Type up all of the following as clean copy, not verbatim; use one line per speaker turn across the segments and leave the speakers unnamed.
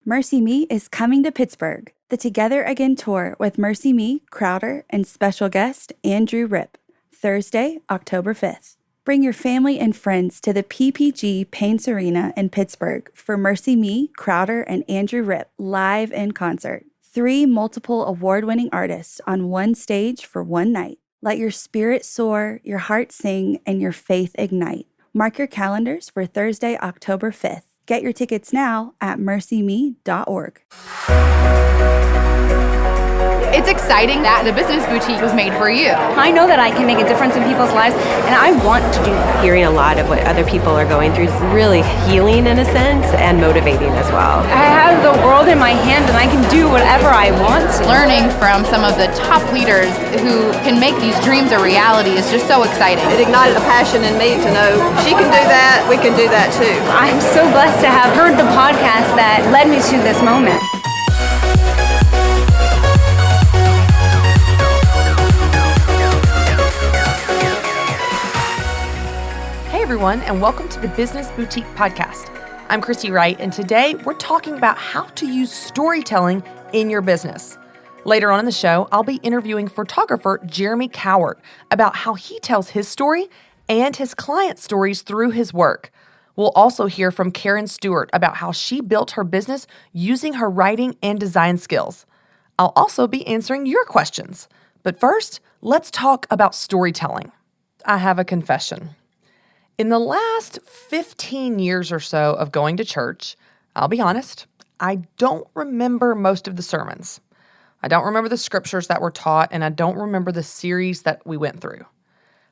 Mercy Me is coming to Pittsburgh. The Together Again tour with Mercy Me, Crowder, and special guest Andrew Ripp. Thursday, October 5th. Bring your family and friends to the PPG Paints Arena in Pittsburgh for Mercy Me, Crowder, and Andrew Ripp live in concert. 3 multiple award-winning artists on one stage for one night. Let your spirit soar, your heart sing, and your faith ignite. Mark your calendars for Thursday, October 5th. Get your tickets now at mercyme.org.
It's exciting that the business boutique was made for you.
I know that I can make a difference in people's lives, and I want to do that.
Hearing a lot of what other people are going through is really healing in a sense and motivating as well.
I have the world in my hand, and I can do whatever I want to.
Learning from some of the top leaders who can make these dreams a reality is just so exciting.
It ignited a passion in me to know she can do that, we can do that too.
I'm so blessed to have heard the podcast that led me to this moment.
Everyone, and welcome to the Business Boutique Podcast. I'm Christy Wright, and today we're talking about how to use storytelling in your business. Later on in the show, I'll be interviewing photographer Jeremy Cowart about how he tells his story and his client stories through his work. We'll also hear from Karen Stewart about how she built her business using her writing and design skills. I'll also be answering your questions. But first, let's talk about storytelling. I have a confession. In the last 15 years or so of going to church, I'll be honest, I don't remember most of the sermons. I don't remember the scriptures that were taught, and I don't remember the series that we went through.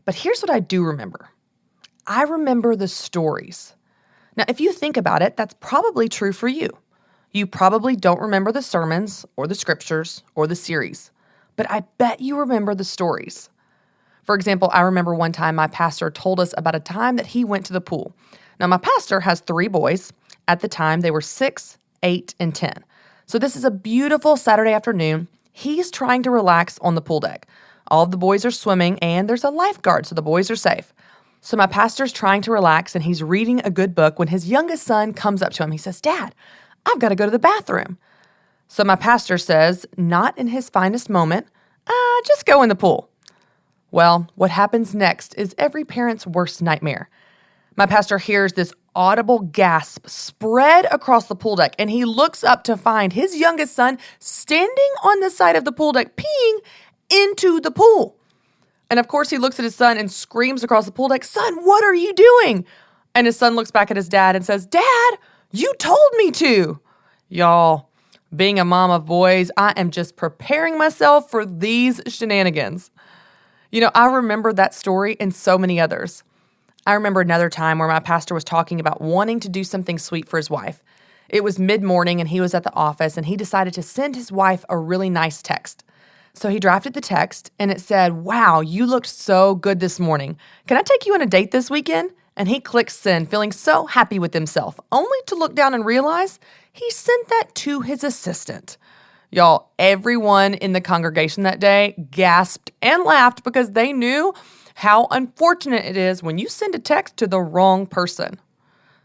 But here's what I do remember. I remember the stories. Now, if you think about it, that's probably true for you. You probably don't remember the sermons or the scriptures or the series, but I bet you remember the stories. For example, I remember one time my pastor told us about a time that he went to the pool. Now, my pastor has 3 boys. At the time, they were 6, 8, and 10. So this is a beautiful Saturday afternoon. He's trying to relax on the pool deck. All of the boys are swimming, and there's a lifeguard, so the boys are safe. So my pastor's trying to relax, and he's reading a good book when his youngest son comes up to him. He says, "Dad, I've got to go to the bathroom." So my pastor says, not in his finest moment, just go in the pool. Well, what happens next is every parent's worst nightmare. My pastor hears this audible gasp spread across the pool deck, and he looks up to find his youngest son standing on the side of the pool deck, peeing into the pool. And of course, he looks at his son and screams across the pool deck, "Son, what are you doing?" And his son looks back at his dad and says, "Dad, you told me to." Y'all, being a mom of boys, I am just preparing myself for these shenanigans. You know, I remember that story and so many others. I remember another time where my pastor was talking about wanting to do something sweet for his wife. It was mid-morning and he was at the office and he decided to send his wife a really nice text. So he drafted the text and it said, "Wow, you looked so good this morning. Can I take you on a date this weekend?" And he clicked send, feeling so happy with himself, only to look down and realize he sent that to his assistant. Y'all, everyone in the congregation that day gasped and laughed because they knew how unfortunate it is when you send a text to the wrong person.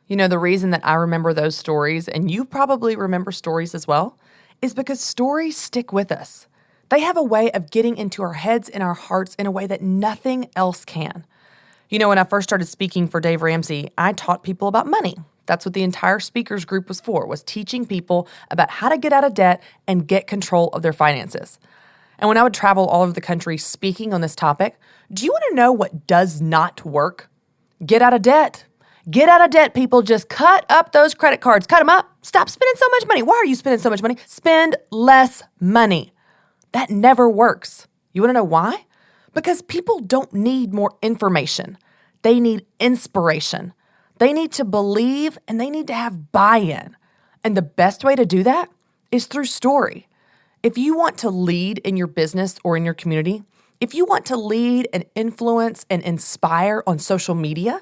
You know, the reason that I remember those stories, and you probably remember stories as well, is because stories stick with us. They have a way of getting into our heads and our hearts in a way that nothing else can. You know, when I first started speaking for Dave Ramsey, I taught people about money. That's what the entire speakers group was teaching people about how to get out of debt and get control of their finances. And when I would travel all over the country speaking on this topic, do you want to know what does not work? Get out of debt. Get out of debt, people. Just cut up those credit cards. Cut them up. Stop spending so much money. Why are you spending so much money? Spend less money. That never works. You want to know why? Because people don't need more information. They need inspiration. They need to believe and they need to have buy-in. And the best way to do that is through story. If you want to lead in your business or in your community, if you want to lead and influence and inspire on social media,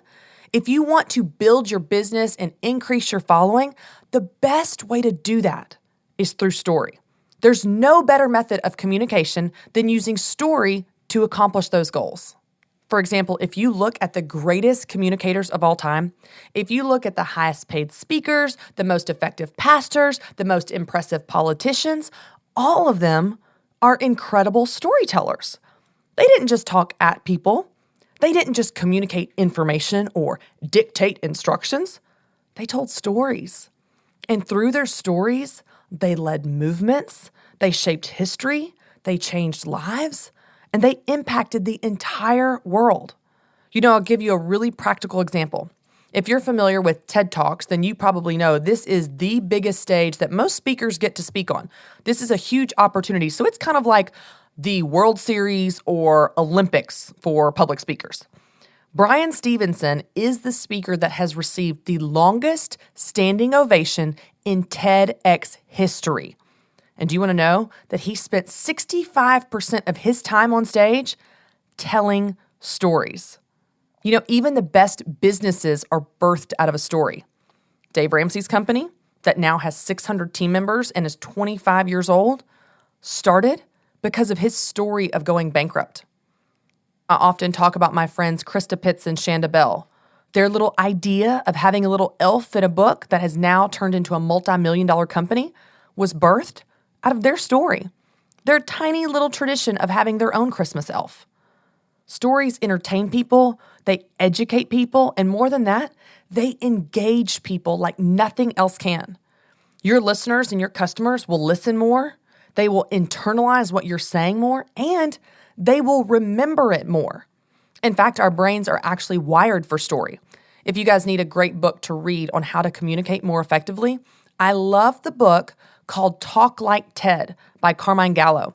if you want to build your business and increase your following, the best way to do that is through story. There's no better method of communication than using story to accomplish those goals. For example, if you look at the greatest communicators of all time, if you look at the highest paid speakers, the most effective pastors, the most impressive politicians, all of them are incredible storytellers. They didn't just talk at people. They didn't just communicate information or dictate instructions. They told stories. And through their stories, they led movements, they shaped history, they changed lives, and they impacted the entire world. I'll give you a really practical example. If you're familiar with TED Talks, then you probably know this is the biggest stage that most speakers get to speak on. This is a huge opportunity. So it's kind of like the World Series or Olympics for public speakers. Brian Stevenson is the speaker that has received the longest standing ovation in TEDx history. And do you want to know that he spent 65% of his time on stage telling stories? Even the best businesses are birthed out of a story. Dave Ramsey's company, that now has 600 team members and is 25 years old, started because of his story of going bankrupt. I often talk about my friends Krista Pitts and Shanda Bell. Their little idea of having a little elf in a book that has now turned into a multi-million-dollar company was birthed out of their story, their tiny little tradition of having their own Christmas elf. Stories entertain people, they educate people, and more than that, they engage people like nothing else can. Your listeners and your customers will listen more, they will internalize what you're saying more, and they will remember it more. In fact, our brains are actually wired for story. If you guys need a great book to read on how to communicate more effectively, I love the book called Talk Like TED by Carmine Gallo.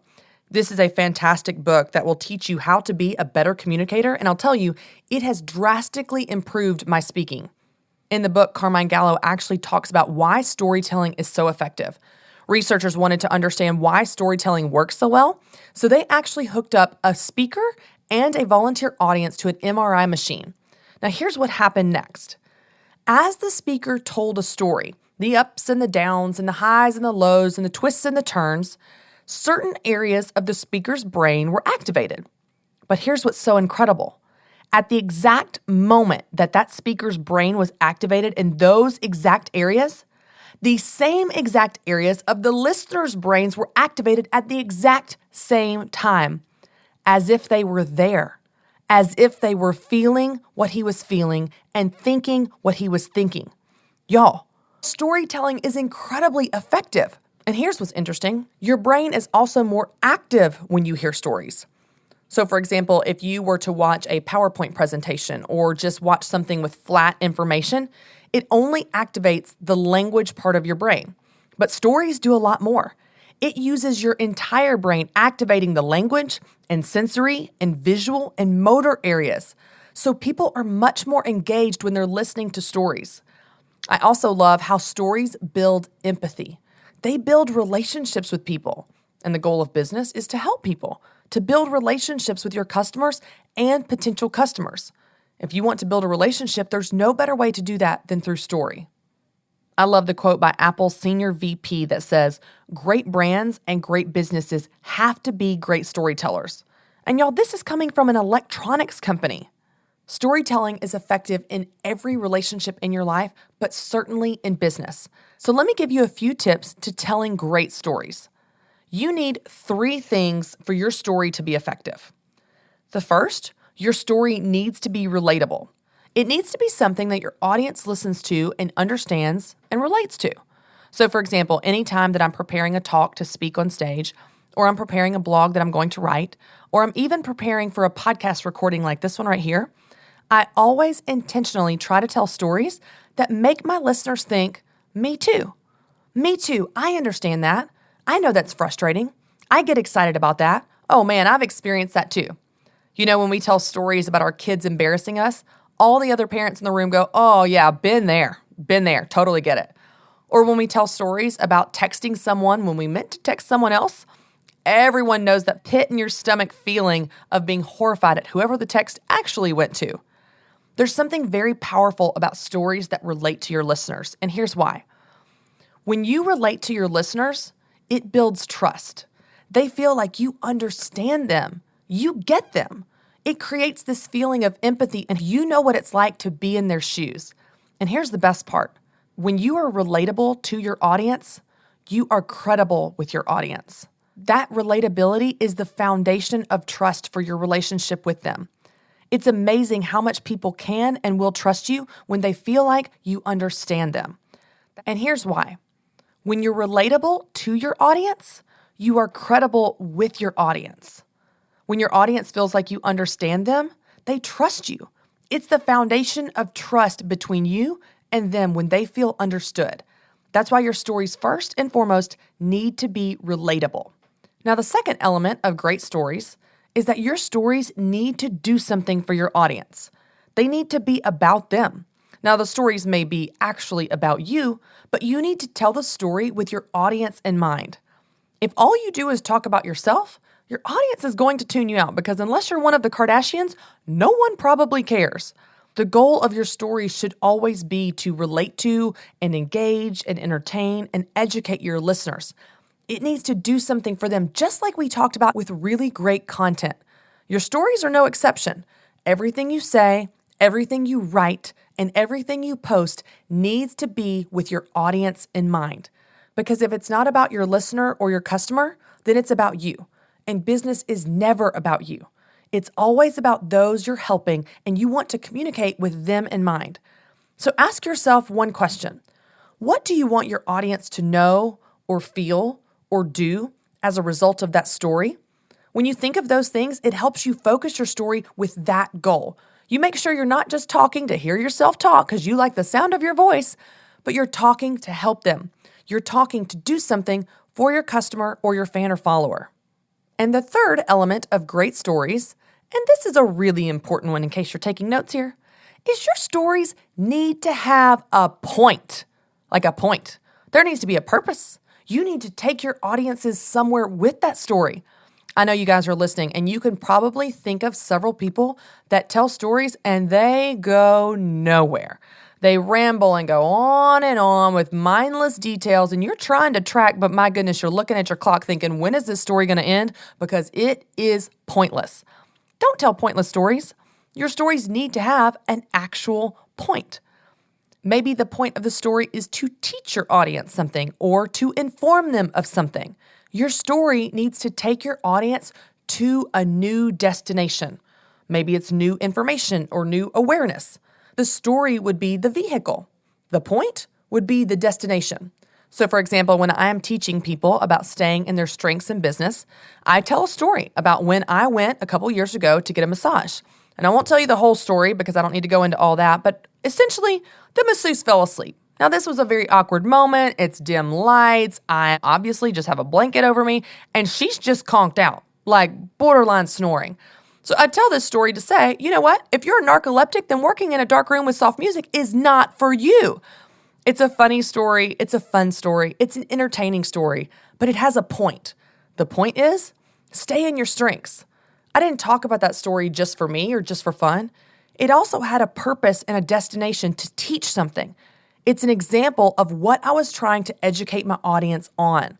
This is a fantastic book that will teach you how to be a better communicator, and I'll tell you, it has drastically improved my speaking. In the book, Carmine Gallo actually talks about why storytelling is so effective. Researchers wanted to understand why storytelling works so well, so they actually hooked up a speaker and a volunteer audience to an MRI machine. Now, here's what happened next. As the speaker told a story, the ups and the downs and the highs and the lows and the twists and the turns, certain areas of the speaker's brain were activated. But here's what's so incredible. At the exact moment that speaker's brain was activated in those exact areas, the same exact areas of the listener's brains were activated at the exact same time, as if they were there, as if they were feeling what he was feeling and thinking what he was thinking. Y'all, storytelling is incredibly effective. And here's what's interesting. Your brain is also more active when you hear stories. So for example, if you were to watch a PowerPoint presentation or just watch something with flat information, it only activates the language part of your brain. But stories do a lot more. It uses your entire brain, activating the language and sensory and visual and motor areas. So people are much more engaged when they're listening to stories. I also love how stories build empathy. They build relationships with people. And the goal of business is to help people, to build relationships with your customers and potential customers. If you want to build a relationship, there's no better way to do that than through story. I love the quote by Apple's senior VP that says, "Great brands and great businesses have to be great storytellers." And y'all, this is coming from an electronics company. Storytelling is effective in every relationship in your life, but certainly in business. So let me give you a few tips to telling great stories. You need 3 things for your story to be effective. The first, your story needs to be relatable. It needs to be something that your audience listens to and understands and relates to. So for example, anytime that I'm preparing a talk to speak on stage, or I'm preparing a blog that I'm going to write, or I'm even preparing for a podcast recording like this one right here, I always intentionally try to tell stories that make my listeners think, me too. Me too. I understand that. I know that's frustrating. I get excited about that. Oh man, I've experienced that too. You know, when we tell stories about our kids embarrassing us, all the other parents in the room go, oh yeah, been there, totally get it. Or when we tell stories about texting someone when we meant to text someone else, everyone knows that pit in your stomach feeling of being horrified at whoever the text actually went to. There's something very powerful about stories that relate to your listeners, and here's why. When you relate to your listeners, it builds trust. They feel like you understand them. You get them. It creates this feeling of empathy, and you know what it's like to be in their shoes. And here's the best part. When you are relatable to your audience, you are credible with your audience. That relatability is the foundation of trust for your relationship with them. It's amazing how much people can and will trust you when they feel like you understand them. And here's why. When you're relatable to your audience, you are credible with your audience. When your audience feels like you understand them, they trust you. It's the foundation of trust between you and them when they feel understood. That's why your stories, first and foremost, need to be relatable. Now, the second element of great stories is that your stories need to do something for your audience. They need to be about them. Now, the stories may be actually about you, but you need to tell the story with your audience in mind. If all you do is talk about yourself, your audience is going to tune you out because unless you're one of the Kardashians, no one probably cares. The goal of your story should always be to relate to and engage and entertain and educate your listeners. It needs to do something for them, just like we talked about with really great content. Your stories are no exception. Everything you say, everything you write, and everything you post needs to be with your audience in mind. Because if it's not about your listener or your customer, then it's about you. And business is never about you. It's always about those you're helping, and you want to communicate with them in mind. So ask yourself one question. What do you want your audience to know or feel or do as a result of that story? When you think of those things, it helps you focus your story with that goal. You make sure you're not just talking to hear yourself talk because you like the sound of your voice, but you're talking to help them. You're talking to do something for your customer or your fan or follower. And the third element of great stories, and this is a really important one in case you're taking notes here, is your stories need to have a point. Like a point. There needs to be a purpose. You need to take your audiences somewhere with that story. I know you guys are listening, and you can probably think of several people that tell stories and they go nowhere. They ramble and go on with mindless details, and you're trying to track, but my goodness, you're looking at your clock thinking, when is this story going to end? Because it is pointless. Don't tell pointless stories. Your stories need to have an actual point. Maybe the point of the story is to teach your audience something or to inform them of something. Your story needs to take your audience to a new destination. Maybe it's new information or new awareness. The story would be the vehicle. The point would be the destination. So for example, when I'm teaching people about staying in their strengths in business, I tell a story about when I went a couple years ago to get a massage. And I won't tell you the whole story because I don't need to go into all that, but essentially, the masseuse fell asleep. Now, this was a very awkward moment. It's dim lights. I obviously just have a blanket over me, and she's just conked out, like borderline snoring. So I tell this story to say, you know what? If you're a narcoleptic, then working in a dark room with soft music is not for you. It's a funny story. It's a fun story. It's an entertaining story, but it has a point. The point is, stay in your strengths. I didn't talk about that story just for me or just for fun. It also had a purpose and a destination to teach something. It's an example of what I was trying to educate my audience on.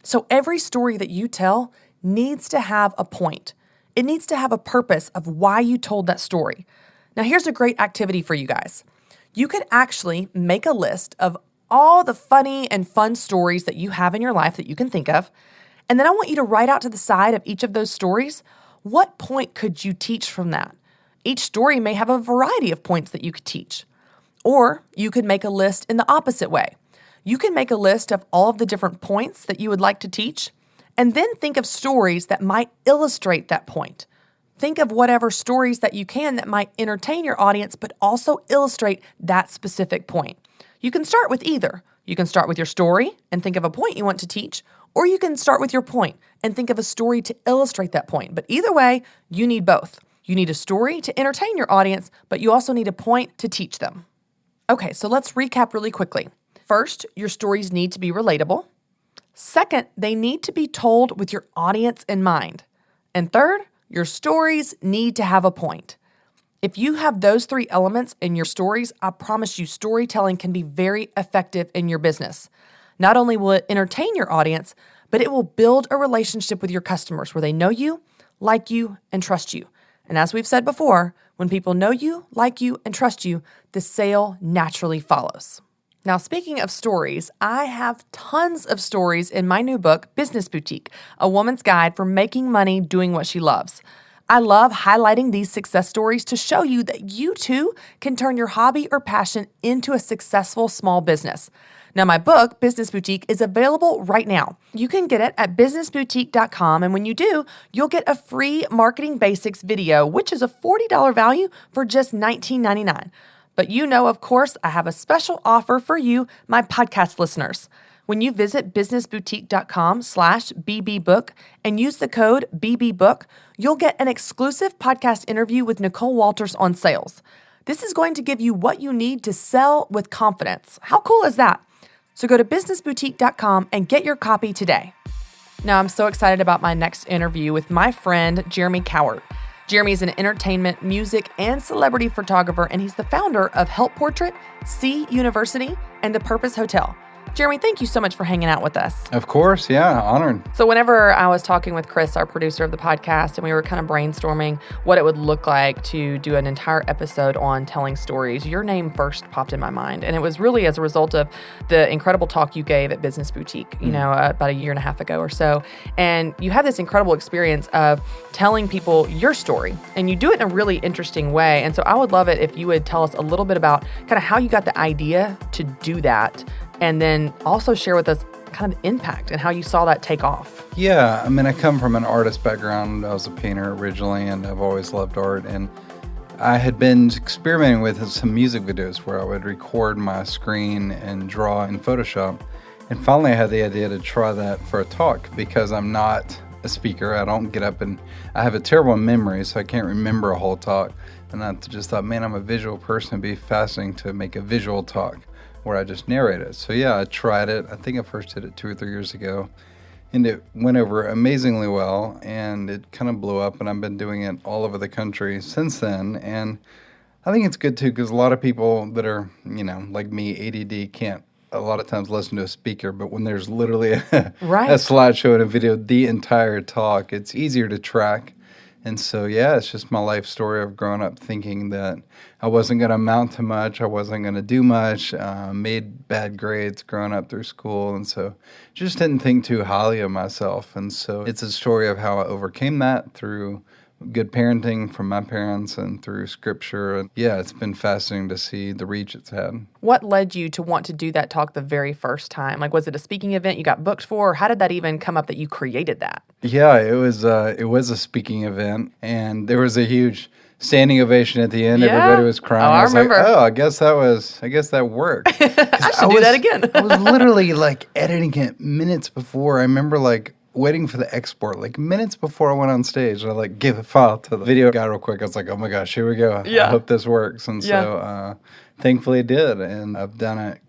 So every story that you tell needs to have a point. It needs to have a purpose of why you told that story. Now, here's a great activity for you guys. You could actually make a list of all the funny and fun stories that you have in your life that you can think of. And then I want you to write out to the side of each of those stories, what point could you teach from that? Each story may have a variety of points that you could teach. Or you could make a list in the opposite way. You can make a list of all of the different points that you would like to teach, and then think of stories that might illustrate that point. Think of whatever stories that you can that might entertain your audience, but also illustrate that specific point. You can start with either. You can start with your story and think of a point you want to teach, or you can start with your point and think of a story to illustrate that point. But either way, you need both. You need a story to entertain your audience, but you also need a point to teach them. Okay, so let's recap really quickly. First, your stories need to be relatable. Second, they need to be told with your audience in mind. And third, your stories need to have a point. If you have those three elements in your stories, I promise you storytelling can be very effective in your business. Not only will it entertain your audience, but it will build a relationship with your customers where they know you, like you, and trust you. And as we've said before, when people know you, like you, and trust you, the sale naturally follows. Now, speaking of stories, I have tons of stories in my new book, Business Boutique, A Woman's Guide for Making Money Doing What She Loves. I love highlighting these success stories to show you that you too can turn your hobby or passion into a successful small business. Now, my book, Business Boutique, is available right now. You can get it at businessboutique.com, and when you do, you'll get a free Marketing Basics video, which is a $40 value for just $19.99. But you know, of course, I have a special offer for you, my podcast listeners. When you visit businessboutique.com/bbbook and use the code BBBOOK, you'll get an exclusive podcast interview with Nicole Walters on sales. This is going to give you what you need to sell with confidence. How cool is that? So go to businessboutique.com and get your copy today. Now, I'm so excited about my next interview with my friend, Jeremy Cowart. Jeremy is an entertainment, music, and celebrity photographer, and he's the founder of Help Portrait, C University, and The Purpose Hotel. Jeremy, thank you so much for hanging out with us.
Of course, yeah, honored.
So whenever I was talking with Chris, our producer of the podcast, and we were kind of brainstorming what it would look like to do an entire episode on telling stories, your name first popped in my mind. And it was really as a result of the incredible talk you gave at Business Boutique, about a year and a half ago or so. And you have this incredible experience of telling people your story, and you do it in a really interesting way. And so I would love it if you would tell us a little bit about kind of how you got the idea to do that, and then also share with us kind of the impact and how you saw that take off.
Yeah, I mean, I come from an artist background. I was a painter originally, and I've always loved art. And I had been experimenting with some music videos where I would record my screen and draw in Photoshop. And finally, I had the idea to try that for a talk because I'm not a speaker. I don't get up and I have a terrible memory, so I can't remember a whole talk. And I just thought, man, I'm a visual person. It'd be fascinating to make a visual talk where I just narrate it. So yeah, I tried it. I think I first did it 2 or 3 years ago, and it went over amazingly well, and it kind of blew up, and I've been doing it all over the country since then. And I think it's good too, because a lot of people that are, like me, ADD, can't a lot of times listen to a speaker, but when there's literally a slideshow and a video, the entire talk, it's easier to track. And so, yeah, it's just my life story of growing up thinking that I wasn't going to amount to much, I wasn't going to do much, made bad grades growing up through school, and so just didn't think too highly of myself. And so it's a story of how I overcame that through good parenting from my parents and through scripture. And yeah, it's been fascinating to see the reach it's had.
What led you to want to do that talk the very first time? Like, was it a speaking event you got booked for, or how did that even come up that you created that? Yeah,
it was a speaking event, and there was a huge standing ovation at the end. Yeah. Everybody was crying.
I remember.
Like, I guess that worked.
I should do that again.
I was literally editing it minutes before. I remember waiting for the export, minutes before I went on stage. I gave a file to the video guy real quick. I was like, oh my gosh, here we go. Yeah. I hope this works. And so thankfully it did. And I've done it,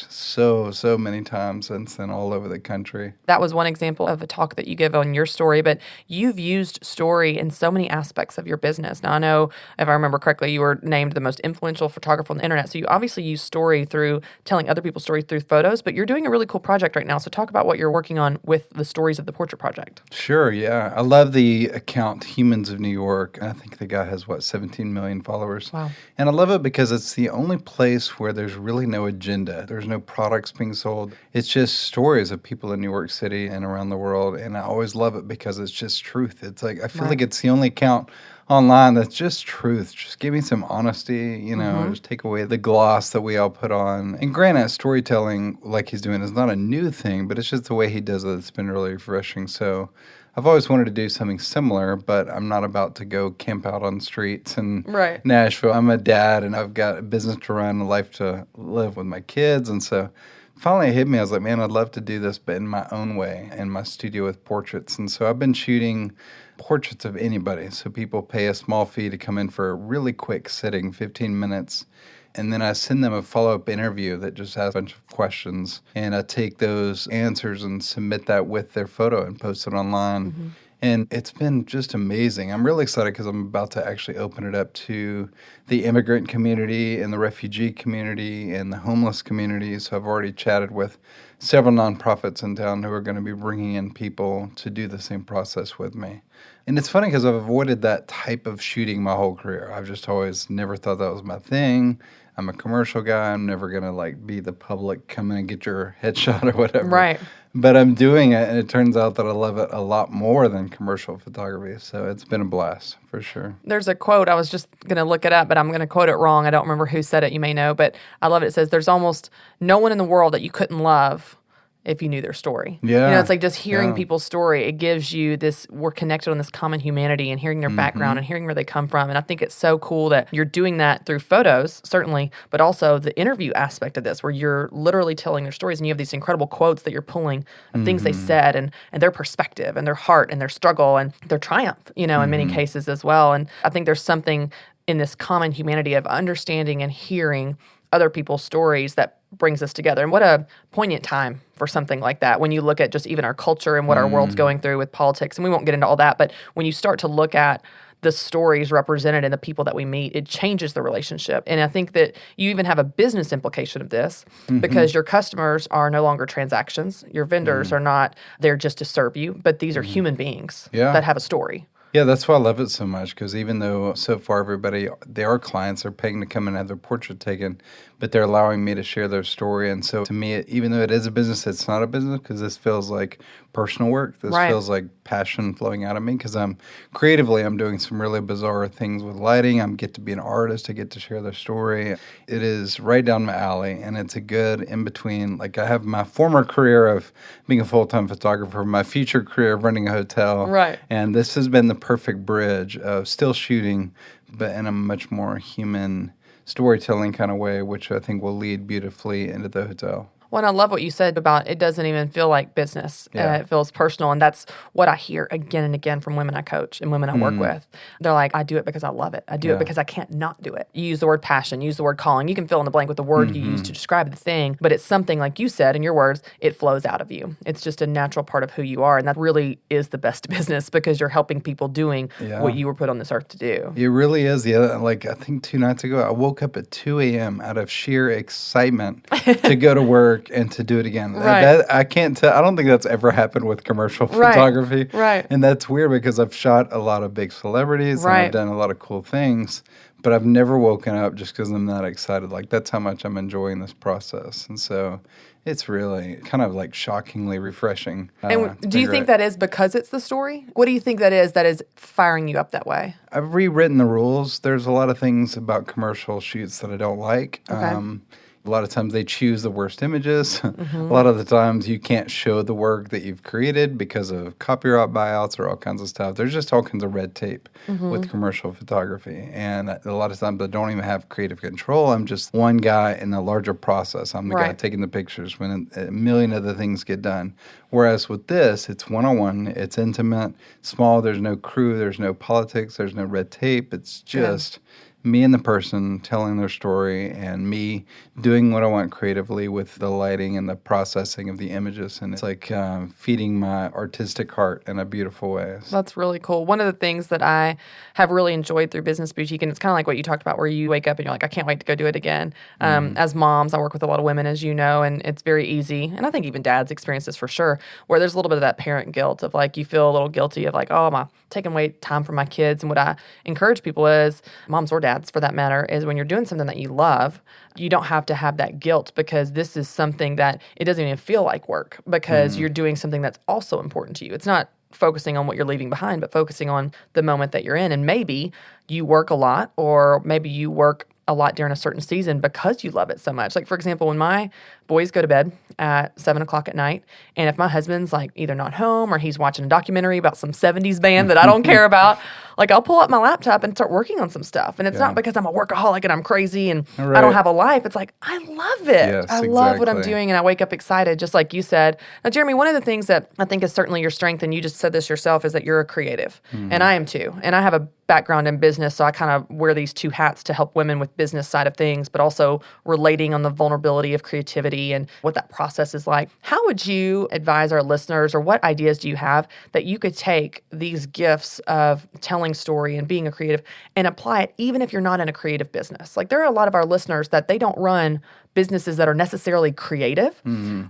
so many times since then all over the country.
That was one example of a talk that you give on your story, but you've used story in so many aspects of your business. Now, I know, if I remember correctly, you were named the most influential photographer on the internet. So you obviously use story through telling other people's stories through photos, but you're doing a really cool project right now. So talk about what you're working on with the stories of the Portrait Project.
Sure, yeah. I love the account Humans of New York. I think the guy has, 17 million followers.
Wow.
And I love it because it's the only place where there's really no agenda. There's no products being sold. It's just stories of people in New York City and around the world. And I always love it because it's just truth. It's I feel like it's the only account online that's just truth. Just give me some honesty, just take away the gloss that we all put on. And granted, storytelling like he's doing is not a new thing, but it's just the way he does it. It's been really refreshing. So I've always wanted to do something similar, but I'm not about to go camp out on streets in Nashville. I'm a dad, and I've got a business to run, a life to live with my kids. And so finally it hit me. I was like, man, I'd love to do this, but in my own way, in my studio with portraits. And so I've been shooting portraits of anybody. So people pay a small fee to come in for a really quick sitting, 15 minutes. And then I send them a follow-up interview that just has a bunch of questions. And I take those answers and submit that with their photo and post it online. Mm-hmm. And it's been just amazing. I'm really excited because I'm about to actually open it up to the immigrant community and the refugee community and the homeless community. So I've already chatted with several nonprofits in town who are going to be bringing in people to do the same process with me. And it's funny because I've avoided that type of shooting my whole career. I've just always never thought that was my thing. I'm a commercial guy. I'm never going to be the public, come in and get your headshot or whatever.
Right.
But I'm doing it, and it turns out that I love it a lot more than commercial photography. So it's been a blast, for sure.
There's a quote. I was just going to look it up, but I'm going to quote it wrong. I don't remember who said it. You may know, but I love it. It says, there's almost no one in the world that you couldn't love if you knew their story.
Yeah.
It's like just hearing people's story. It gives you this, we're connected on this common humanity and hearing their background and hearing where they come from. And I think it's so cool that you're doing that through photos, certainly, but also the interview aspect of this, where you're literally telling their stories and you have these incredible quotes that you're pulling of things they said and their perspective and their heart and their struggle and their triumph, in many cases as well. And I think there's something in this common humanity of understanding and hearing other people's stories that brings us together. And what a poignant time for something like that when you look at just even our culture and what our world's going through with politics. And we won't get into all that, but when you start to look at the stories represented in the people that we meet, it changes the relationship. And I think that you even have a business implication of this because your customers are no longer transactions. Your vendors are not there just to serve you, but these are human beings that have a story.
Yeah, that's why I love it so much, because even though so far everybody, they are clients, they're paying to come and have their portrait taken, but they're allowing me to share their story. And so to me, even though it is a business, it's not a business, because this feels like personal work. This feels like passion flowing out of me, because I'm doing some really bizarre things with lighting. I get to be an artist. I get to share their story. It is right down my alley, and it's a good in-between. Like, I have my former career of being a full-time photographer, my future career of running a hotel.
Right.
And this has been the perfect bridge of still shooting, but in a much more human storytelling kind of way, which I think will lead beautifully into the hotel.
Well, and I love what you said about it doesn't even feel like business. It feels personal. And that's what I hear again and again from women I coach and women I work with. They're like, I do it because I love it. I do it because I can't not do it. You use the word passion, use the word calling. You can fill in the blank with the word you use to describe the thing. But it's something, like you said in your words, it flows out of you. It's just a natural part of who you are. And that really is the best business, because you're helping people doing what you were put on this earth to do.
It really is. Yeah, like I think 2 nights ago, I woke up at 2 a.m. out of sheer excitement to go to work and to do it again. I can't tell. I don't think that's ever happened with commercial photography.
Right.
And that's weird, because I've shot a lot of big celebrities and I've done a lot of cool things, but I've never woken up just because I'm that excited. Like, that's how much I'm enjoying this process. And so it's really kind of like shockingly refreshing.
And do you think that is because it's the story? What do you think that is firing you up that way?
I've rewritten the rules. There's a lot of things about commercial shoots that I don't like.
Okay.
A lot of times they choose the worst images. A lot of the times you can't show the work that you've created because of copyright buyouts or all kinds of stuff. There's just all kinds of red tape with commercial photography. And a lot of times I don't even have creative control. I'm just one guy in a larger process. I'm the guy taking the pictures when a million other things get done. Whereas with this, it's one-on-one, it's intimate, small, there's no crew, there's no politics, there's no red tape. It's just me and the person telling their story, and me doing what I want creatively with the lighting and the processing of the images. And it's like feeding my artistic heart in a beautiful way.
That's really cool. One of the things that I have really enjoyed through Business Boutique, and it's kind of like what you talked about, where you wake up and you're like, I can't wait to go do it again. As moms, I work with a lot of women, as you know, and it's very easy. And I think even dads experience this for sure, where there's a little bit of that parent guilt of like, you feel a little guilty of like, oh, am I taking away time from my kids? And what I encourage people is, moms or dads for that matter, is when you're doing something that you love, you don't have to have that guilt, because this is something that it doesn't even feel like work, because you're doing something that's also important to you. It's not focusing on what you're leaving behind, but focusing on the moment that you're in. And maybe you work a lot, or maybe you work a lot during a certain season because you love it so much. Like, for example, when my boys go to bed at 7 o'clock at night, and if my husband's like either not home or he's watching a documentary about some 70s band that I don't care about, like I'll pull up my laptop and start working on some stuff. And it's not because I'm a workaholic and I'm crazy and I don't have a life. It's like, I love it.
Yes,
I love what I'm doing, and I wake up excited, just like you said. Now, Jeremy, one of the things that I think is certainly your strength, and you just said this yourself, is that you're a creative. And I am too. And I have a background in business, so I kind of wear these two hats to help women with business side of things, but also relating on the vulnerability of creativity photography and what that process is like. How would you advise our listeners, or what ideas do you have that you could take these gifts of telling story and being a creative and apply it even if you're not in a creative business? Like, there are a lot of our listeners that they don't run businesses that are necessarily creative.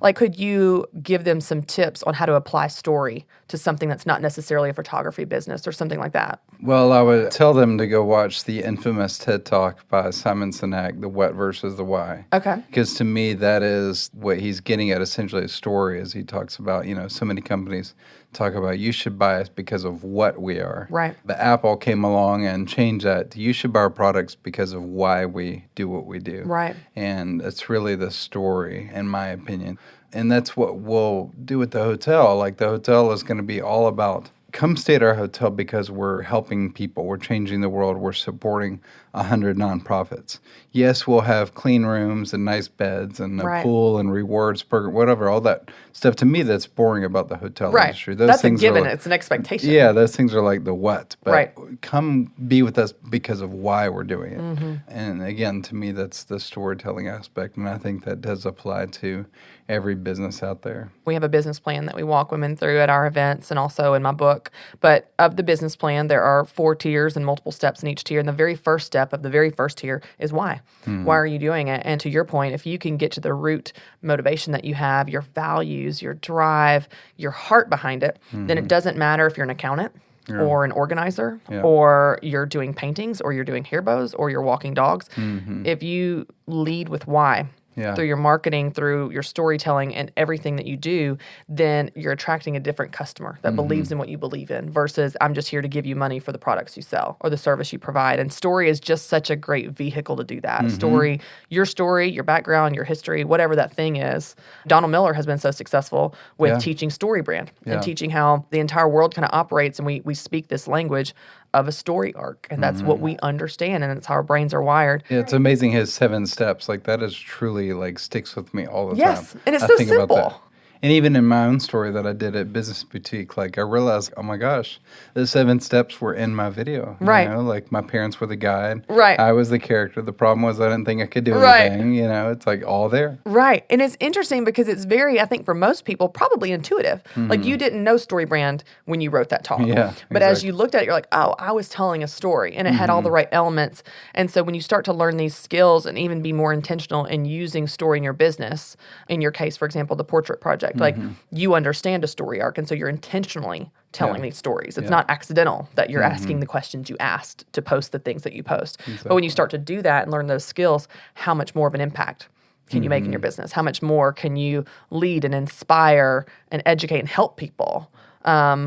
Like, could you give them some tips on how to apply story to something that's not necessarily a photography business or something like that?
Well, I would tell them to go watch the infamous TED Talk by Simon Sinek, The What versus the Why.
Okay.
Because to me, that is what he's getting at, essentially a story, as he talks about, so many companies talk about you should buy us because of what we are.
Right.
But Apple came along and changed that to you should buy our products because of why we do what we do.
Right.
And it's really the story, in my opinion. And that's what we'll do with the hotel. Like, the hotel is going to be all about, come stay at our hotel because we're helping people. We're changing the world. We're supporting 100 nonprofits. Yes, we'll have clean rooms and nice beds and a pool and rewards program, whatever, all that stuff. To me, that's boring about the hotel industry. Those
That's
things
a given.
are like,
it's an expectation.
yeah, those things are like the what. But come be with us because of why we're doing it. And again, to me, that's the storytelling aspect. And I think that does apply to every business out there.
We have a business plan that we walk women through at our events and also in my book. But of the business plan, there are 4 tiers and multiple steps in each tier. And the very first step of the very first tier is why. Why are you doing it? And to your point, if you can get to the root motivation that you have, your values, your drive, your heart behind it, then it doesn't matter if you're an accountant or an organizer or you're doing paintings or you're doing hair bows or you're walking dogs. If you lead with why, through your marketing, through your storytelling and everything that you do, then you're attracting a different customer that believes in what you believe in versus I'm just here to give you money for the products you sell or the service you provide. And story is just such a great vehicle to do that. Story, your background, your history, whatever that thing is. Donald Miller has been so successful with teaching story brand and teaching how the entire world kind of operates, and we speak this language of a story arc, and that's what we understand, and it's how our brains are wired.
Yeah, it's amazing his 7 steps. Like, that is truly, like, sticks with me all the time.
Yes, and it's so
think
simple.
about that. And even in my own story that I did at Business Boutique, like, I realized, oh my gosh, the 7 steps were in my video.
Right.
Like, my parents were the guide.
Right.
I was the character. The problem was I didn't think I could do
Right.
anything. It's like all there.
Right. And it's interesting because it's very, I think for most people, probably intuitive. Like, you didn't know story brand when you wrote that talk.
Yeah,
But as
exactly.
you looked at it, you're like, oh, I was telling a story and it had all the right elements. And so when you start to learn these skills and even be more intentional in using story in your business, in your case, for example, the portrait project, like you understand a story arc. And so you're intentionally telling these stories. It's not accidental that you're asking the questions you asked to post the things that you post. Exactly. But when you start to do that and learn those skills, how much more of an impact can you make in your business? How much more can you lead and inspire and educate and help people?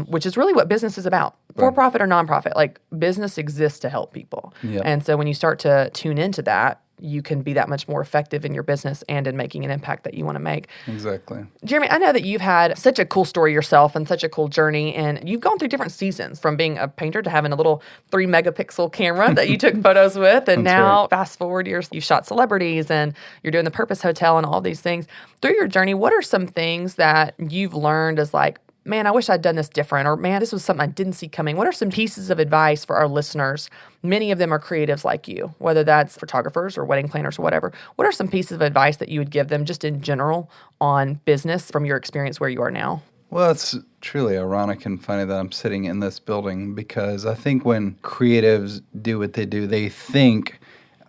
Which is really what business is about. For profit or nonprofit, like, business exists to help people.
Yeah.
And so when you start to tune into that, you can be that much more effective in your business and in making an impact that you want to make.
Exactly.
Jeremy, I know that you've had such a cool story yourself and such a cool journey, and you've gone through different seasons from being a painter to having a little 3-megapixel camera that you took photos with, and now fast forward years, you've shot celebrities and you're doing the Purpose Hotel and all these things. Through your journey, what are some things that you've learned as like, man, I wish I'd done this different, or man, this was something I didn't see coming? What are some pieces of advice for our listeners? Many of them are creatives like you, whether that's photographers or wedding planners or whatever. What are some pieces of advice that you would give them just in general on business from your experience where you are now?
Well, it's truly ironic and funny that I'm sitting in this building, because I think when creatives do what they do, they think,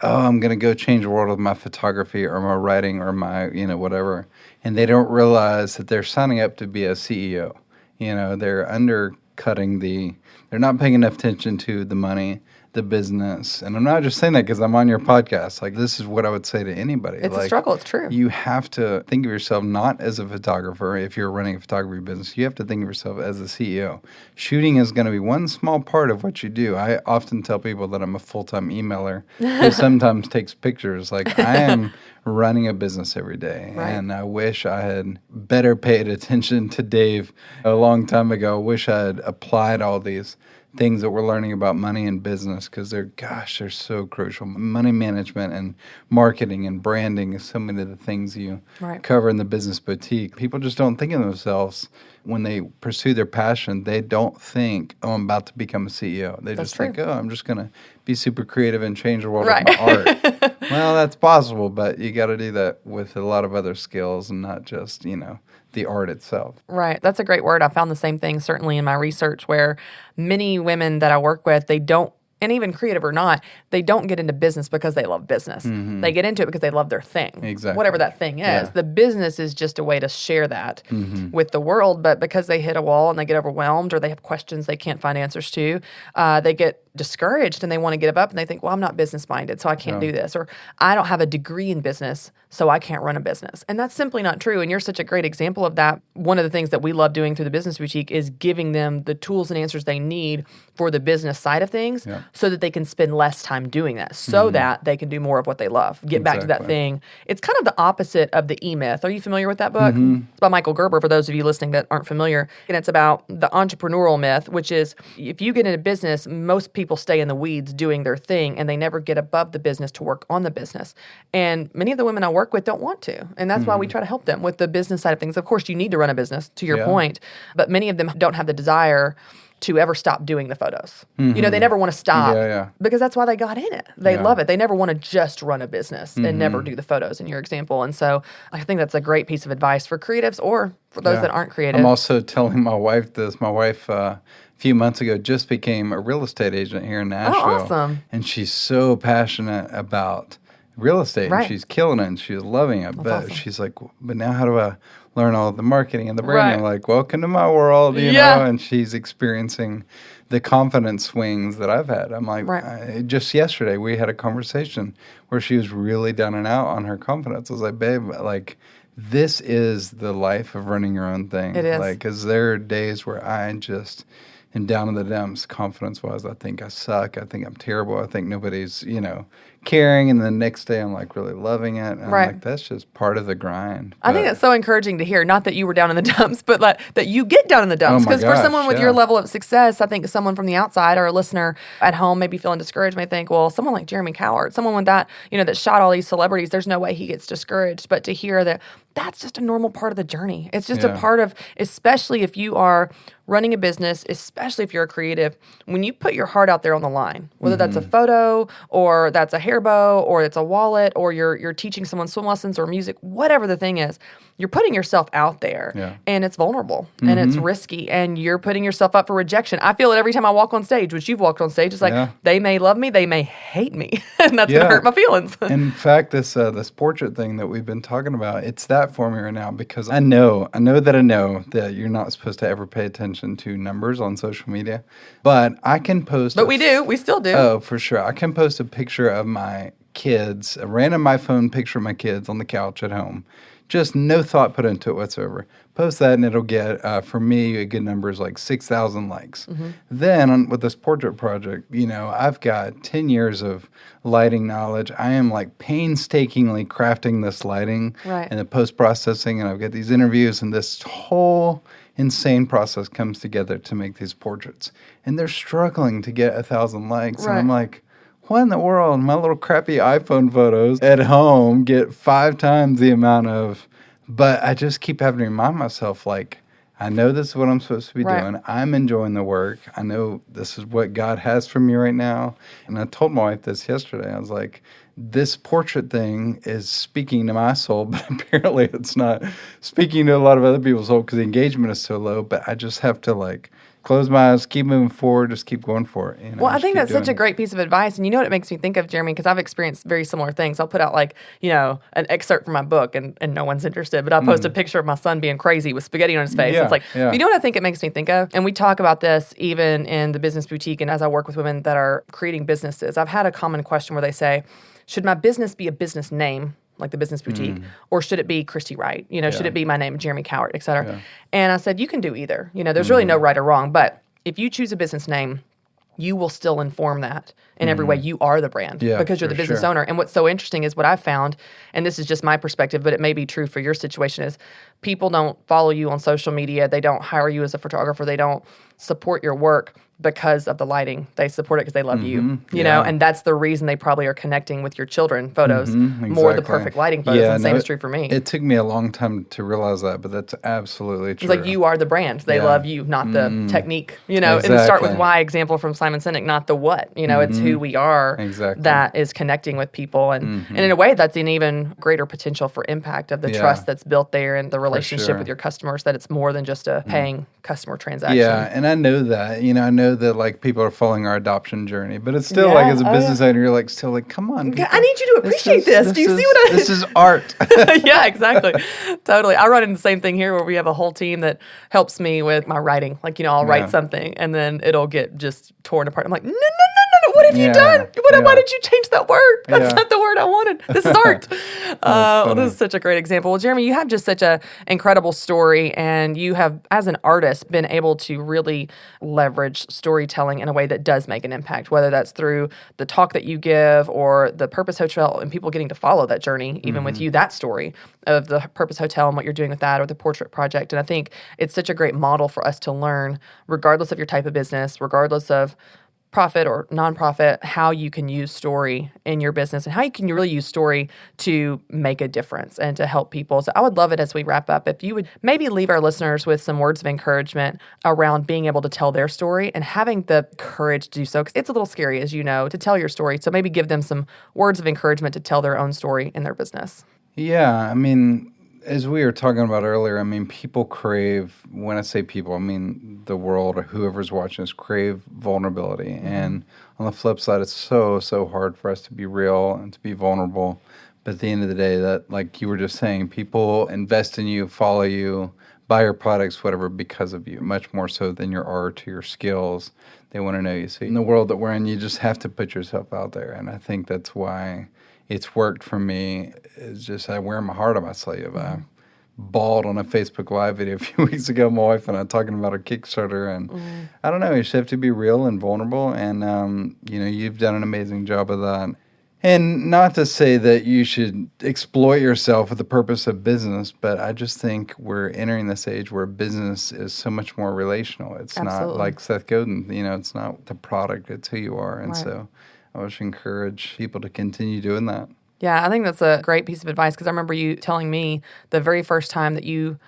oh, I'm going to go change the world with my photography or my writing or my, whatever. And they don't realize that they're signing up to be a CEO. They're undercutting they're not paying enough attention to the money, the business. And I'm not just saying that because I'm on your podcast. Like, this is what I would say to anybody.
It's a struggle. It's true.
You have to think of yourself not as a photographer. If you're running a photography business, you have to think of yourself as a CEO. Shooting is going to be one small part of what you do. I often tell people that I'm a full-time emailer who sometimes takes pictures. Like, I am running a business every day.
Right.
And I wish I had better paid attention to Dave a long time ago. I wish I had applied all these things that we're learning about money and business because they're so crucial. Money management and marketing and branding is so many of the things you cover in the Business Boutique. People just don't think of themselves when they pursue their passion. They don't think, oh, I'm about to become a CEO. They just think, oh, I'm just going to be super creative and change the world with my art. Well, that's possible, but you got to do that with a lot of other skills and not just, the art itself.
Right. That's a great word. I found the same thing certainly in my research where many women that I work with, they don't, and even creative or not, they don't get into business because they love business. Mm-hmm. They get into it because they love their thing. Exactly. Whatever that thing is. Yeah. The business is just a way to share that with the world, but because they hit a wall and they get overwhelmed or they have questions they can't find answers to, they get discouraged and they want to give up and they think, well, I'm not business minded, so I can't do this. Or I don't have a degree in business, so I can't run a business. And that's simply not true. And you're such a great example of that. One of the things that we love doing through the Business Boutique is giving them the tools and answers they need for the business side of things so that they can spend less time doing that, so that they can do more of what they love. Get back to that thing. It's kind of the opposite of the E-Myth. Are you familiar with that book? It's by Michael Gerber, for those of you listening that aren't familiar. And it's about the entrepreneurial myth, which is if you get into business, most people stay in the weeds doing their thing and they never get above the business to work on the business. And many of the women I work with don't want to. And that's why we try to help them with the business side of things. Of course, you need to run a business, to your point, but many of them don't have the desire to ever stop doing the photos. They never want to stop because that's why they got in it. They love it. They never want to just run a business and never do the photos in your example. And so I think that's a great piece of advice for creatives or for those that aren't creative.
I'm also telling my wife this. My wife, a few months ago, just became a real estate agent here in Nashville.
Oh, awesome.
And she's so passionate about real estate. And she's killing it and she's loving it. But she's like, but now how do I learn all the marketing and the branding? I'm like, welcome to my world, you know? And she's experiencing the confidence swings that I've had. I'm like, just yesterday we had a conversation where she was really down and out on her confidence. I was like, babe, like, this is the life of running your own thing. It is. Like, because there are days where I just am down in the dumps confidence-wise. I think I suck. I think I'm terrible. I think nobody's, caring. And the next day I'm like really loving it. And I'm like, that's just part of the grind.
I think that's so encouraging to hear. Not that you were down in the dumps, but like that you get down in the dumps. Because for someone with your level of success, I think someone from the outside or a listener at home maybe feeling discouraged may think, well, someone like Jeremy Cowart, someone with that, that shot all these celebrities, there's no way he gets discouraged. But to hear that that's just a normal part of the journey. It's just a part of, especially if you are running a business, especially if you're a creative, when you put your heart out there on the line, whether that's a photo or that's a hair bow or it's a wallet or you're teaching someone swim lessons or music, whatever the thing is, you're putting yourself out there and it's vulnerable and it's risky and you're putting yourself up for rejection. I feel it every time I walk on stage, which you've walked on stage. It's like they may love me, they may hate me, and that's going to hurt my feelings.
In fact, this portrait thing that we've been talking about, it's that for me right now because I know that you're not supposed to ever pay attention to numbers on social media, but I can post.
But we still do.
Oh, for sure. I can post a picture of my kids, a random iPhone picture of my kids on the couch at home. Just no thought put into it whatsoever. Post that and it'll get, for me, a good number is like 6,000 likes. Then with this portrait project, I've got 10 years of lighting knowledge. I am like painstakingly crafting this lighting and the post-processing, and I've got these interviews, and this whole insane process comes together to make these portraits. And they're struggling to get 1,000 likes. And I'm like, what in the world? My little crappy iPhone photos at home get 5 times the amount of, but I just keep having to remind myself, like, I know this is what I'm supposed to be doing. I'm enjoying the work. I know this is what God has for me right now. And I told my wife this yesterday. I was like, this portrait thing is speaking to my soul, but apparently it's not speaking to a lot of other people's soul because the engagement is so low. But I just have to close my eyes, keep moving forward, just keep going for it.
Well, I think that's such a great piece of advice. And you know what it makes me think of, Jeremy, because I've experienced very similar things. I'll put out an excerpt from my book and no one's interested, but I'll post a picture of my son being crazy with spaghetti on his face. It's like, you know what I think it makes me think of? And we talk about this even in the Business Boutique and as I work with women that are creating businesses. I've had a common question where they say, should my business be a business name, like the Business Boutique, or should it be Christy Wright? Should it be my name, Jeremy Cowart, et cetera? Yeah. And I said, you can do either. There's really no right or wrong. But if you choose a business name, you will still inform that in every way. You are the brand because you're the business owner. And what's so interesting is what I've found, and this is just my perspective, but it may be true for your situation, is people don't follow you on social media, they don't hire you as a photographer, they don't support your work because of the lighting. They support it because they love you, you know, and that's the reason they probably are connecting with your children photos more the perfect lighting photos. And same is true for me.
It took me a long time to realize that, but that's absolutely true.
It's like you are the brand. They love you, not the technique, you know, and start with why example from Simon Sinek, not the what, you know, it's who we are that is connecting with people. And in a way, that's an even greater potential for impact of the trust that's built there and the relationship with your customers, that it's more than just a paying customer transaction.
Yeah, and I know that, you know, I know that like people are following our adoption journey, but it's still like as a business owner, you're like still like, come on, people.
I need you to appreciate this. Do you see what
This is art.
Yeah, exactly. Totally. I run into the same thing here where we have a whole team that helps me with my writing. Like, you know, I'll write something and then it'll get just torn apart. I'm like, no. What have you done? Why did you change that word? That's not the word I wanted. This is art. This is such a great example. Well, Jeremy, you have just such an incredible story, and you have, as an artist, been able to really leverage storytelling in a way that does make an impact, whether that's through the talk that you give or the Purpose Hotel and people getting to follow that journey, even with you, that story of the Purpose Hotel and what you're doing with that, or the portrait project. And I think it's such a great model for us to learn, regardless of your type of business, regardless of profit or nonprofit, how you can use story in your business and how you can really use story to make a difference and to help people. So I would love it, as we wrap up, if you would maybe leave our listeners with some words of encouragement around being able to tell their story and having the courage to do so, because it's a little scary, as you know, to tell your story. So maybe give them some words of encouragement to tell their own story in their business. Yeah,
I mean, as we were talking about earlier, I mean, people crave, when I say people, I mean the world or whoever's watching us, crave vulnerability. And on the flip side, it's so hard for us to be real and to be vulnerable. But at the end of the day, that, like you were just saying, people invest in you, follow you, buy your products, whatever, because of you, much more so than your art or your skills. They want to know you. So in the world that we're in, you just have to put yourself out there. And I think that's why it's worked for me. It's just I wear my heart on my sleeve. I bawled on a Facebook Live video a few weeks ago, my wife and I, talking about our Kickstarter. And I don't know, you just have to be real and vulnerable. And, you know, you've done an amazing job of that. And not to say that you should exploit yourself for the purpose of business, but I just think we're entering this age where business is so much more relational. It's not like Seth Godin, you know, it's not the product, it's who you are. And so I would encourage people to continue doing that.
Yeah, I think that's a great piece of advice, because I remember you telling me the very first time that you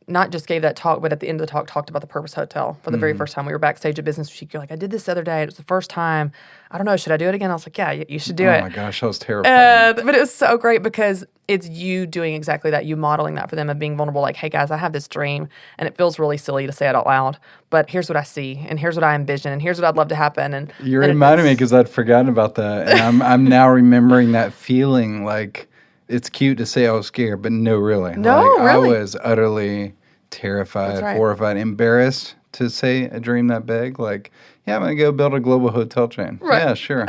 not just gave that talk, but at the end of the talk talked about the Purpose Hotel for the very first time. We were backstage at Business Week. You're like, I did this the other day. It was the first time. I don't know, should I do it again? I was like, yeah, you should do it.
Oh my gosh, that was terrifying.
But it was so great because it's you doing exactly that, you modeling that for them and being vulnerable, like, hey guys, I have this dream and it feels really silly to say it out loud, but here's what I see and here's what I envision and here's what I'd love to happen. And
you reminded me, because I'd forgotten about that, and I'm now remembering that feeling. Like, it's cute to say I was scared, but no, really.
No,
like,
really.
I was utterly terrified, horrified, embarrassed to say a dream that big. Like, yeah, I'm going to go build a global hotel chain. Right. Yeah, sure.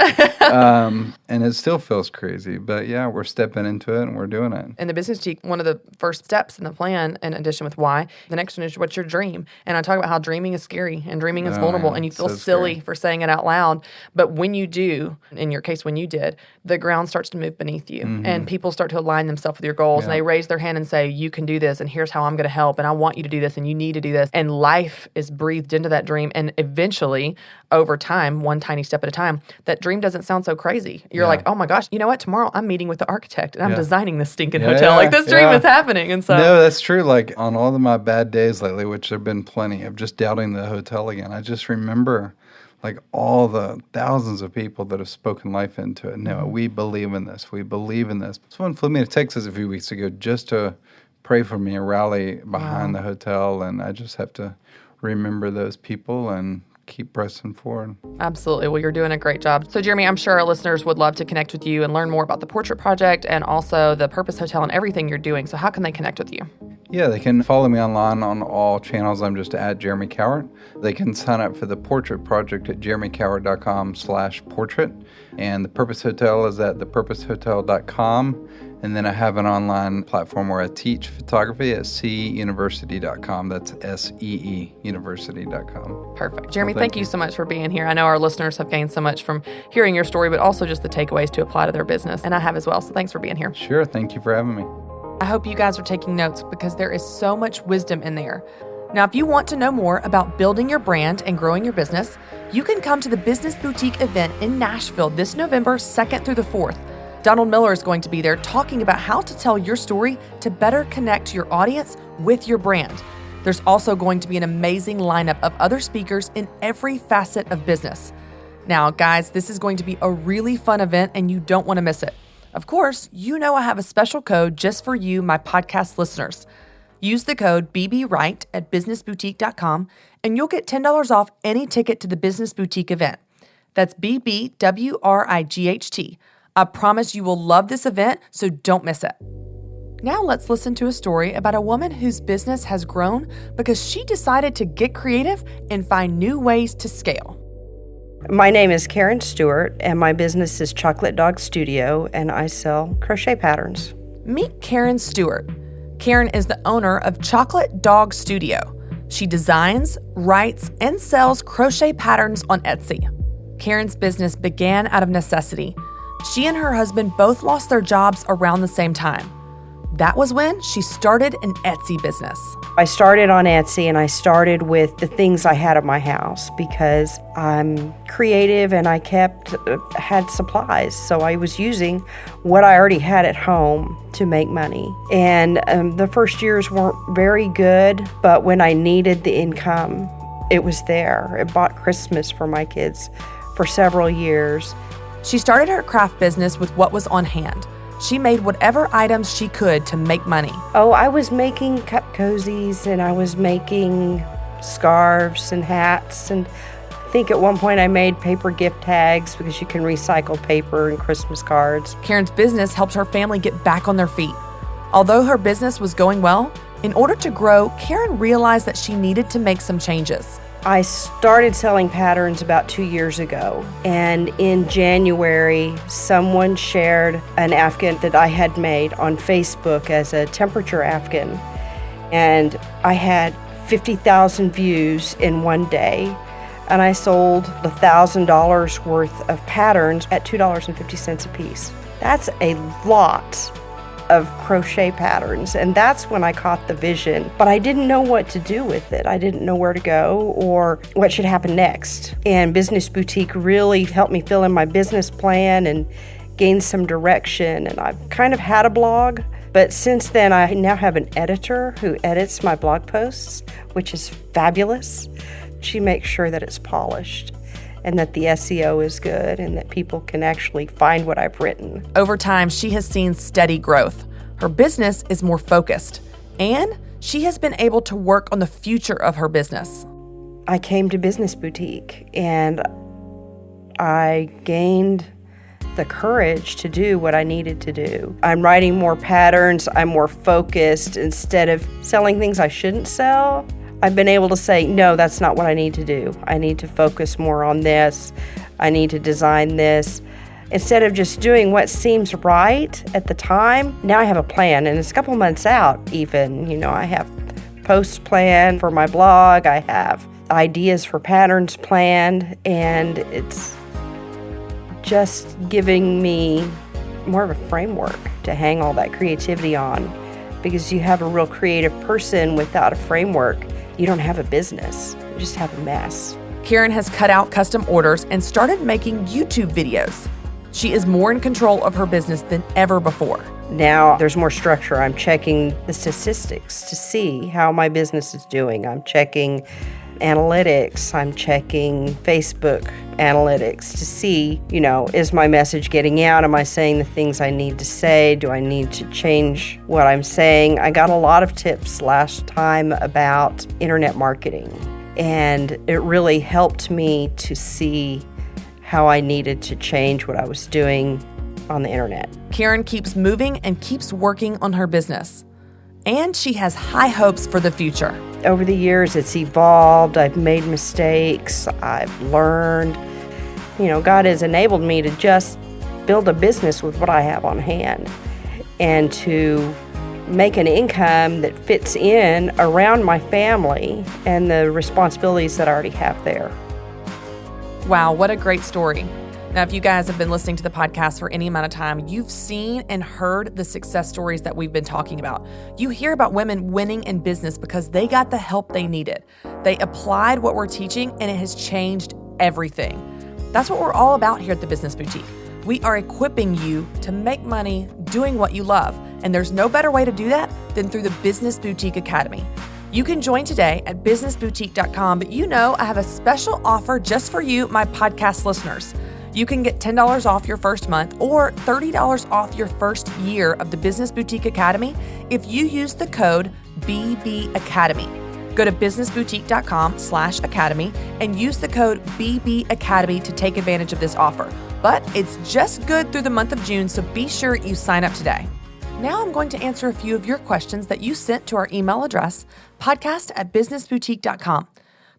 And it still feels crazy. But yeah, we're stepping into it and we're doing it.
In the Business Cheek, one of the first steps in the plan, in addition with why, the next one is what's your dream? And I talk about how dreaming is scary and dreaming is vulnerable and you feel silly for saying it out loud. But when you do, in your case, when you did, the ground starts to move beneath you and people start to align themselves with your goals and they raise their hand and say, you can do this and here's how I'm going to help and I want you to do this and you need to do this. And life is breathed into that dream. And eventually, over time, one tiny step at a time, that dream doesn't sound so crazy. You're like, oh my gosh, you know what? Tomorrow I'm meeting with the architect and I'm designing this stinking hotel. Like, this dream is happening. And so,
no, that's true. Like, on all of my bad days lately, which there have been plenty of just doubting the hotel again, I just remember like all the thousands of people that have spoken life into it. No, we believe in this. We believe in this. Someone flew me to Texas a few weeks ago just to pray for me and rally behind the hotel. And I just have to remember those people and keep pressing forward.
Absolutely. Well, you're doing a great job. So, Jeremy, I'm sure our listeners would love to connect with you and learn more about the Portrait Project and also the Purpose Hotel and everything you're doing. So how can they connect with you?
Yeah, they can follow me online on all channels. I'm just at Jeremy Cowart. They can sign up for the Portrait Project at jeremycowart.com/portrait. And the Purpose Hotel is at thepurposehotel.com. And then I have an online platform where I teach photography at ceeuniversity.com. That's SEE university.com.
Perfect. Jeremy, thank you so much for being here. I know our listeners have gained so much from hearing your story, but also just the takeaways to apply to their business. And I have as well. So thanks for being here.
Sure. Thank you for having me.
I hope you guys are taking notes because there is so much wisdom in there. Now, if you want to know more about building your brand and growing your business, you can come to the Business Boutique event in Nashville this November 2nd through the 4th. Donald Miller is going to be there talking about how to tell your story to better connect your audience with your brand. There's also going to be an amazing lineup of other speakers in every facet of business. Now, guys, this is going to be a really fun event and you don't want to miss it. Of course, you know I have a special code just for you, my podcast listeners. Use the code BBWright at businessboutique.com and you'll get $10 off any ticket to the Business Boutique event. That's BBWRIGHT. I promise you will love this event, so don't miss it. Now let's listen to a story about a woman whose business has grown because she decided to get creative and find new ways to scale.
My name is Karen Stewart, and my business is Chocolate Dog Studio, and I sell crochet patterns.
Meet Karen Stewart. Karen is the owner of Chocolate Dog Studio. She designs, writes, and sells crochet patterns on Etsy. Karen's business began out of necessity. She and her husband both lost their jobs around the same time. That was when she started an Etsy business.
I started on Etsy, and I started with the things I had at my house because I'm creative and I had supplies. So I was using what I already had at home to make money. And the first years weren't very good, but when I needed the income, it was there. It bought Christmas for my kids for several years.
She started her craft business with what was on hand. She made whatever items she could to make money.
Oh, I was making cup cozies, and I was making scarves and hats, and I think at one point I made paper gift tags because you can recycle paper and Christmas cards.
Karen's business helped her family get back on their feet. Although her business was going well, in order to grow, Karen realized that she needed to make some changes.
I started selling patterns about 2 years ago, and in January, someone shared an afghan that I had made on Facebook as a temperature afghan, and I had 50,000 views in one day, and I sold $1,000 worth of patterns at $2.50 a piece. That's a lot of crochet patterns, and that's when I caught the vision. But I didn't know what to do with it. I didn't know where to go or what should happen next. And Business Boutique really helped me fill in my business plan and gain some direction. And I've kind of had a blog, but since then I now have an editor who edits my blog posts, which is fabulous. She makes sure that it's polished and that the SEO is good and that people can actually find what I've written.
Over time, she has seen steady growth. Her business is more focused, and she has been able to work on the future of her business.
I came to Business Boutique, and I gained the courage to do what I needed to do. I'm writing more patterns. I'm more focused. Instead of selling things I shouldn't sell, I've been able to say, no, that's not what I need to do. I need to focus more on this. I need to design this. Instead of just doing what seems right at the time, now I have a plan, and it's a couple months out even. You know, I have posts planned for my blog. I have ideas for patterns planned, and it's just giving me more of a framework to hang all that creativity on, because you have a real creative person without a framework. You don't have a business. You just have a mess.
Karen has cut out custom orders and started making YouTube videos. She is more in control of her business than ever before.
Now there's more structure. I'm checking the statistics to see how my business is doing. I'm checking analytics. I'm checking Facebook analytics to see, is my message getting out? Am I saying the things I need to say? Do I need to change what I'm saying? I got a lot of tips last time about internet marketing, and it really helped me to see how I needed to change what I was doing on the internet.
Karen keeps moving and keeps working on her business. And she has high hopes for the future.
Over the years, it's evolved. I've made mistakes. I've learned. God has enabled me to just build a business with what I have on hand and to make an income that fits in around my family and the responsibilities that I already have there.
Wow, what a great story. Now, if you guys have been listening to the podcast for any amount of time, you've seen and heard the success stories that we've been talking about. You hear about women winning in business because they got the help they needed. They applied what we're teaching, and it has changed everything. That's what we're all about here at the Business Boutique. We are equipping you to make money doing what you love, and there's no better way to do that than through the Business Boutique Academy. You can join today at businessboutique.com, but I have a special offer just for you, my podcast listeners. You can get $10 off your first month or $30 off your first year of the Business Boutique Academy if you use the code BBAcademy. Go to businessboutique.com/academy and use the code BBAcademy to take advantage of this offer. But it's just good through the month of June, so be sure you sign up today. Now I'm going to answer a few of your questions that you sent to our email address, podcast@businessboutique.com.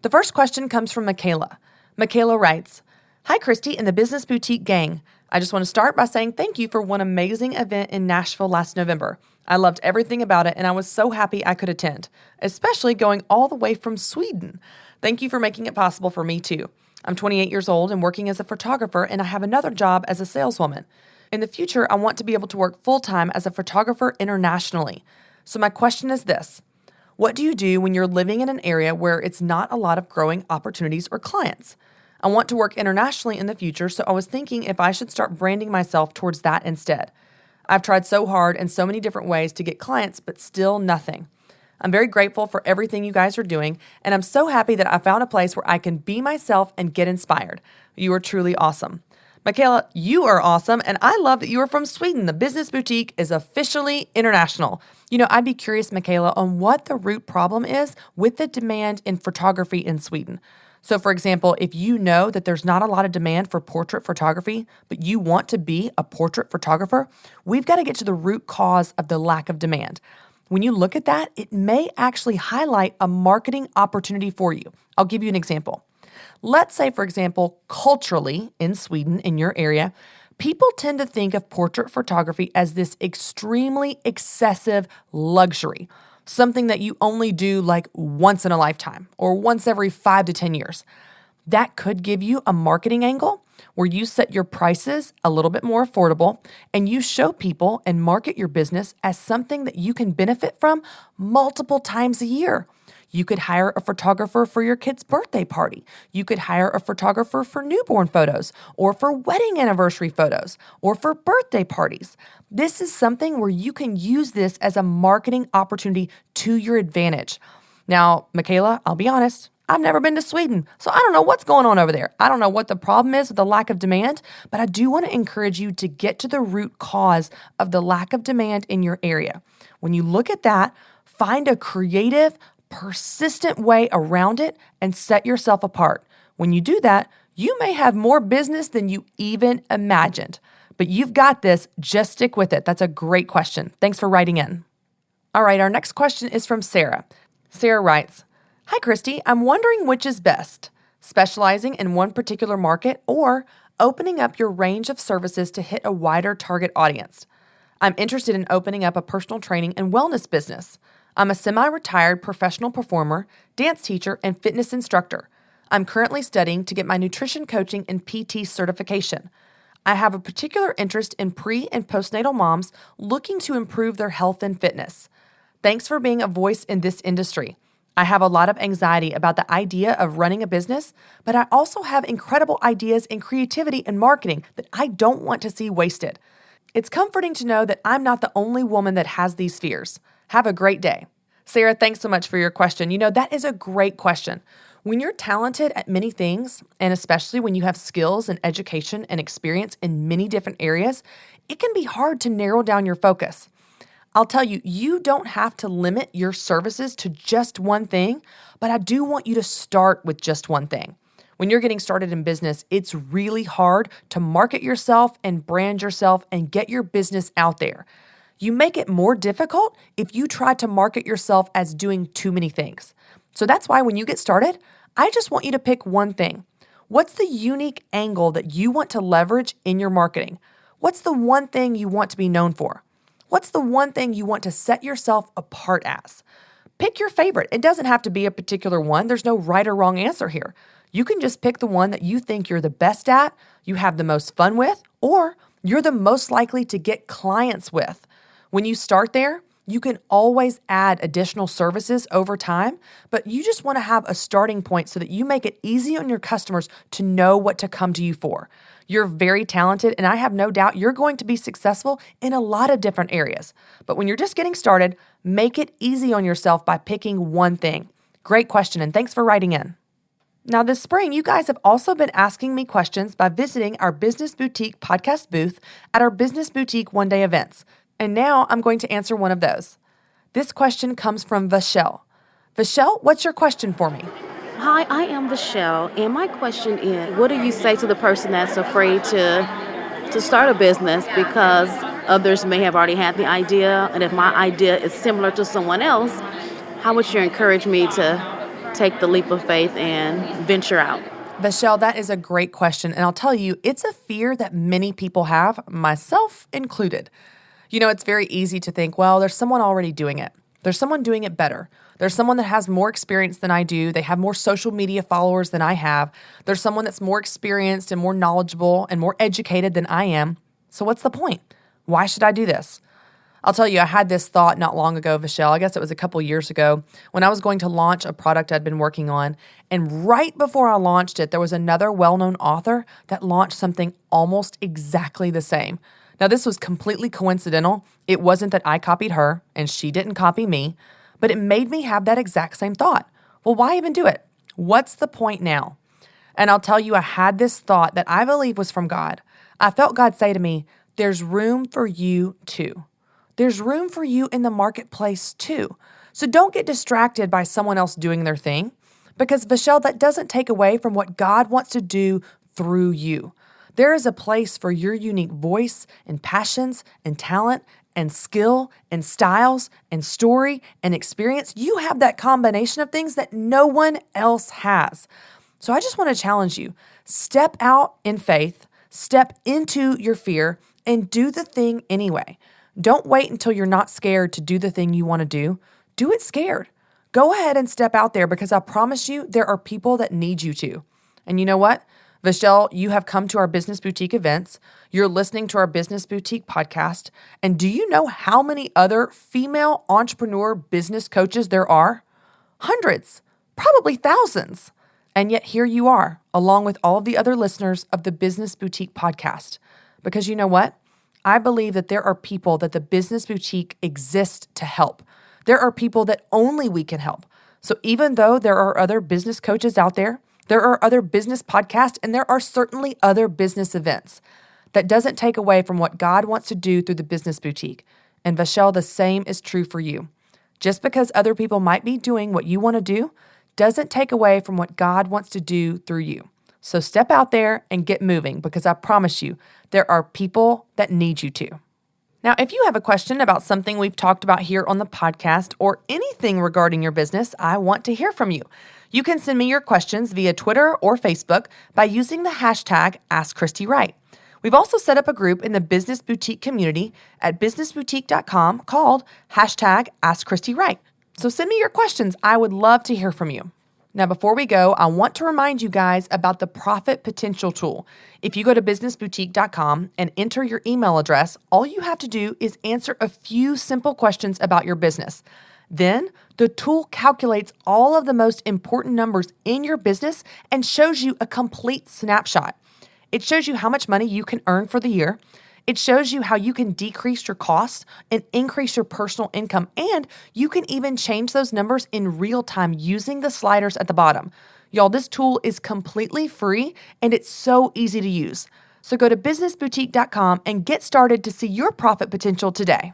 The first question comes from Michaela. Michaela writes, "Hi, Christy and the Business Boutique gang. I just want to start by saying thank you for one amazing event in Nashville last November. I loved everything about it, and I was so happy I could attend, especially going all the way from Sweden. Thank you for making it possible for me, too. I'm 28 years old and working as a photographer, and I have another job as a saleswoman. In the future, I want to be able to work full-time as a photographer internationally. So my question is this. What do you do when you're living in an area where it's not a lot of growing opportunities or clients? I want to work internationally in the future, so I was thinking if I should start branding myself towards that instead. I've tried so hard in so many different ways to get clients, but still nothing. I'm very grateful for everything you guys are doing, and I'm so happy that I found a place where I can be myself and get inspired. You are truly awesome." Michaela, you are awesome, and I love that you are from Sweden. The Business Boutique is officially international. I'd be curious, Michaela, on what the root problem is with the demand in photography in Sweden. So, for example, if you know that there's not a lot of demand for portrait photography, but you want to be a portrait photographer, we've got to get to the root cause of the lack of demand. When you look at that, it may actually highlight a marketing opportunity for you. I'll give you an example. Let's say, for example, culturally in Sweden, in your area, people tend to think of portrait photography as this extremely excessive luxury, something that you only do like once in a lifetime or once every 5 to 10 years. That could give you a marketing angle where you set your prices a little bit more affordable and you show people and market your business as something that you can benefit from multiple times a year. You could hire a photographer for your kid's birthday party. You could hire a photographer for newborn photos or for wedding anniversary photos or for birthday parties. This is something where you can use this as a marketing opportunity to your advantage. Now, Michaela, I'll be honest, I've never been to Sweden, so I don't know what's going on over there. I don't know what the problem is with the lack of demand, but I do want to encourage you to get to the root cause of the lack of demand in your area. When you look at that, find a creative, persistent way around it and set yourself apart. When you do that, you may have more business than you even imagined. But you've got this. Just stick with it. That's a great question. Thanks for writing in. All right, our next question is from Sarah. Sarah writes, "Hi, Christy. I'm wondering which is best, specializing in one particular market or opening up your range of services to hit a wider target audience. I'm interested in opening up a personal training and wellness business. I'm a semi-retired professional performer, dance teacher, and fitness instructor. I'm currently studying to get my nutrition coaching and PT certification. I have a particular interest in pre- and postnatal moms looking to improve their health and fitness. Thanks for being a voice in this industry. I have a lot of anxiety about the idea of running a business, but I also have incredible ideas and creativity in marketing that I don't want to see wasted. It's comforting to know that I'm not the only woman that has these fears. Have a great day." Sarah, thanks so much for your question. That is a great question. When you're talented at many things, and especially when you have skills and education and experience in many different areas, it can be hard to narrow down your focus. I'll tell you, you don't have to limit your services to just one thing, but I do want you to start with just one thing. When you're getting started in business, it's really hard to market yourself and brand yourself and get your business out there. You make it more difficult if you try to market yourself as doing too many things. So that's why when you get started, I just want you to pick one thing. What's the unique angle that you want to leverage in your marketing? What's the one thing you want to be known for? What's the one thing you want to set yourself apart as? Pick your favorite. It doesn't have to be a particular one. There's no right or wrong answer here. You can just pick the one that you think you're the best at, you have the most fun with, or you're the most likely to get clients with. When you start there, you can always add additional services over time, but you just want to have a starting point so that you make it easy on your customers to know what to come to you for. You're very talented, and I have no doubt you're going to be successful in a lot of different areas. But when you're just getting started, make it easy on yourself by picking one thing. Great question, and thanks for writing in. Now, this spring, you guys have also been asking me questions by visiting our Business Boutique podcast booth at our Business Boutique one-day events. And now I'm going to answer one of those. This question comes from Vachelle. Vachelle, what's your question for me?
Hi, I am Vachelle, and my question is, what do you say to the person that's afraid to start a business because others may have already had the idea, and if my idea is similar to someone else, how would you encourage me to take the leap of faith and venture out?
Vachelle, that is a great question, and I'll tell you, it's a fear that many people have, myself included. You know, it's very easy to think, well, there's someone already doing it. There's someone doing it better. There's someone that has more experience than I do. They have more social media followers than I have. There's someone that's more experienced and more knowledgeable and more educated than I am. So what's the point? Why should I do this? I'll tell you, I had this thought not long ago, Vachelle. I guess it was a couple years ago when I was going to launch a product I'd been working on. And right before I launched it, there was another well-known author that launched something almost exactly the same. Now, this was completely coincidental. It wasn't that I copied her and she didn't copy me, but it made me have that exact same thought. Well, why even do it? What's the point now? And I'll tell you, I had this thought that I believe was from God. I felt God say to me, there's room for you too. There's room for you in the marketplace too. So don't get distracted by someone else doing their thing, because Vachelle, that doesn't take away from what God wants to do through you. There is a place for your unique voice and passions and talent and skill and styles and story and experience. You have that combination of things that no one else has. So I just want to challenge you. Step out in faith, step into your fear, and do the thing anyway. Don't wait until you're not scared to do the thing you want to do. Do it scared. Go ahead and step out there, because I promise you there are people that need you to. And you know what? Vachelle, you have come to our Business Boutique events. You're listening to our Business Boutique podcast. And do you know how many other female entrepreneur business coaches there are? Hundreds, probably thousands. And yet here you are, along with all of the other listeners of the Business Boutique podcast. Because you know what? I believe that there are people that the Business Boutique exists to help. There are people that only we can help. So even though there are other business coaches out there, there are other business podcasts, and there are certainly other business events, that doesn't take away from what God wants to do through the Business Boutique. And Vachelle, the same is true for you. Just because other people might be doing what you want to do doesn't take away from what God wants to do through you. So step out there and get moving, because I promise you, there are people that need you to. Now, if you have a question about something we've talked about here on the podcast or anything regarding your business, I want to hear from you. You can send me your questions via Twitter or Facebook by using the hashtag AskChristyWright. We've also set up a group in the Business Boutique community at businessboutique.com called hashtag AskChristyWright. So send me your questions. I would love to hear from you. Now, before we go, I want to remind you guys about the Profit Potential tool. If you go to businessboutique.com and enter your email address, all you have to do is answer a few simple questions about your business. Then, the tool calculates all of the most important numbers in your business and shows you a complete snapshot. It shows you how much money you can earn for the year. It shows you how you can decrease your costs and increase your personal income. And you can even change those numbers in real time using the sliders at the bottom. Y'all, this tool is completely free and it's so easy to use. So go to businessboutique.com and get started to see your profit potential today.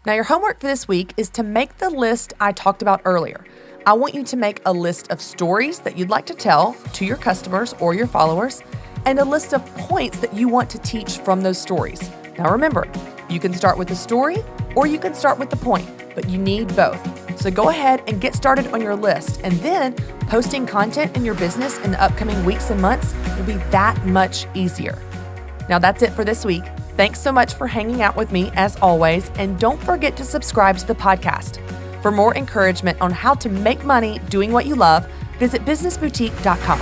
Now, your homework for this week is to make the list I talked about earlier. I want you to make a list of stories that you'd like to tell to your customers or your followers, and a list of points that you want to teach from those stories. Now remember, you can start with the story or you can start with the point, but you need both. So go ahead and get started on your list, and then posting content in your business in the upcoming weeks and months will be that much easier. Now that's it for this week. Thanks so much for hanging out with me as always, and don't forget to subscribe to the podcast. For more encouragement on how to make money doing what you love, visit businessboutique.com.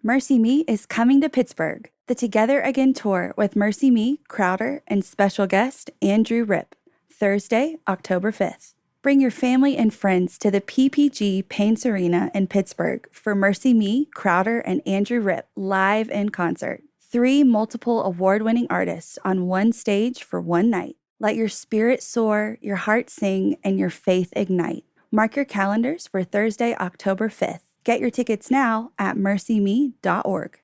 Mercy Me is coming to Pittsburgh. The Together Again tour with Mercy Me, Crowder, and special guest Andrew Rip. Thursday, October 5th. Bring your family and friends to the PPG Paints Arena in Pittsburgh for Mercy Me, Crowder, and Andrew Rip live in concert. 3 multiple award-winning artists on one stage for one night. Let your spirit soar, your heart sing, and your faith ignite. Mark your calendars for Thursday, October 5th. Get your tickets now at mercyme.org.